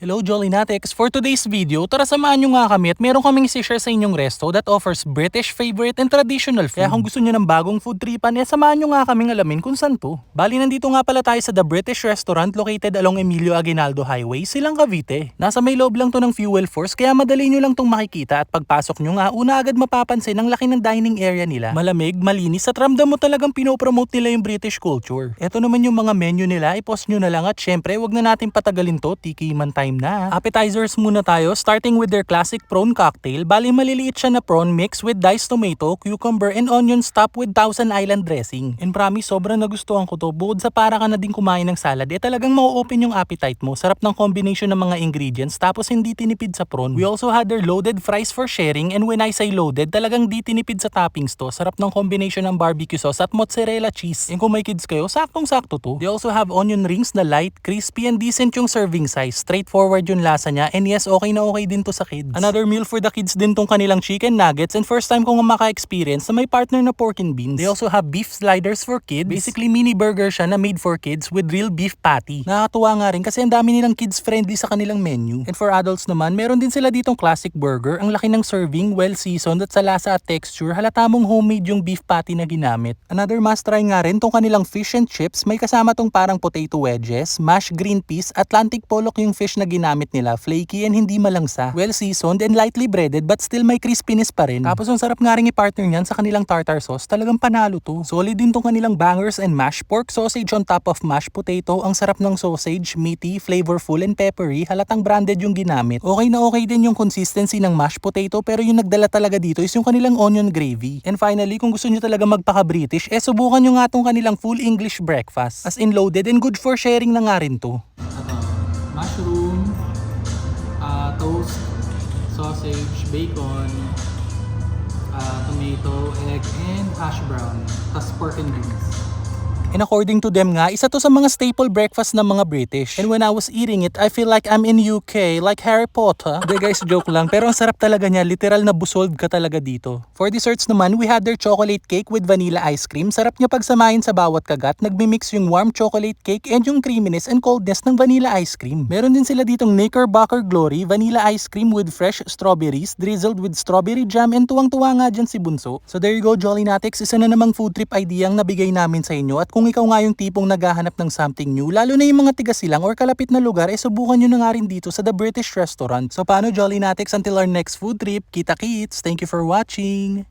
Hello Jollinatics! For today's video, tara samahan nyo nga kami at meron kaming isi-share sa inyong resto that offers British favorite and traditional food. Kaya kung gusto nyo ng bagong food tripan, samahan nyo nga kaming alamin kung saan to. Bali nandito nga pala tayo sa The British Restaurant located along Emilio Aguinaldo Highway, Silang Cavite. Nasa may loob lang to ng Fuel Force kaya madali nyo lang tong makikita at pagpasok nyo nga, una agad mapapansin ang laki ng dining area nila. Malamig, malinis at ramdam mo talagang pinopromote nila yung British culture. Ito naman yung mga menu nila, i-post nyo na lang at syempre wag na natin patagalin to, tikiman time na. Appetizers muna tayo, starting with their classic prawn cocktail. Bali maliliit siya na prawn mix with diced tomato, cucumber, and onions topped with Thousand Island dressing. And promise, sobrang nagustuhan ko to. Bukod sa para ka na din kumain ng salad, talagang mau-open yung appetite mo. Sarap ng combination ng mga ingredients, tapos hindi tinipid sa prawn. We also had their loaded fries for sharing, and when I say loaded, talagang di tinipid sa toppings to. Sarap ng combination ng barbecue sauce at mozzarella cheese. And kung may kids kayo, saktong-sakto to. They also have onion rings na light, crispy, and decent yung serving size. Straightforward yung lasa niya, and yes, okay na okay din to sa kids. Another meal for the kids din tong kanilang chicken nuggets, and first time ko nga maka-experience na may partner na pork and beans. They also have beef sliders for kids. Basically mini burger siya na made for kids with real beef patty. Nakakatuwa nga rin kasi ang dami nilang kids friendly sa kanilang menu. And for adults naman, meron din sila ditong classic burger. Ang laki ng serving, well seasoned at sa lasa at texture, halata mong homemade yung beef patty na ginamit. Another must try nga rin tong kanilang fish and chips. May kasama tong parang potato wedges, mashed green peas, Atlantic pollock yung fish na ginamit nila, flaky and hindi malangsa. Well seasoned and lightly breaded but still may crispiness pa rin. Tapos ang sarap nga rin i-partner niyan sa kanilang tartar sauce. Talagang panalo to. Solid din tong kanilang bangers and mash pork sausage on top of mashed potato. Ang sarap ng sausage, meaty, flavorful and peppery. Halatang branded yung ginamit. Okay na okay din yung consistency ng mashed potato, pero yung nagdala talaga dito is yung kanilang onion gravy. And finally, kung gusto niyo talaga magpaka-British, subukan nyo nga tong kanilang full English breakfast. As in loaded and good for sharing na nga rin to. Mushroom, toast, sausage, bacon, tomato, egg, and hash brown. Tas pork and beans. And according to them nga, isa to sa mga staple breakfast ng mga British. And when I was eating it, I feel like I'm in UK, like Harry Potter. De guys, joke lang. Pero ang sarap talaga niya. Literal na busolve ka talaga dito. For desserts naman, we had their chocolate cake with vanilla ice cream. Sarap niya pagsamahin sa bawat kagat. Nagmimix yung warm chocolate cake and yung creaminess and coldness ng vanilla ice cream. Meron din sila ditong Knickerbocker Glory, vanilla ice cream with fresh strawberries, drizzled with strawberry jam, and tuwang-tuwa nga dyan si Bunso. So there you go, Jollinatics. Isa na namang food trip idea ang nabigay namin sa inyo. At kung ikaw nga yung tipong naghahanap ng something new, lalo na yung mga tiga-silang or kalapit na lugar, subukan nyo na nga rin dito sa The British Restaurant. So paano, Jollinatics, until our next food trip, kita-kits! Thank you for watching!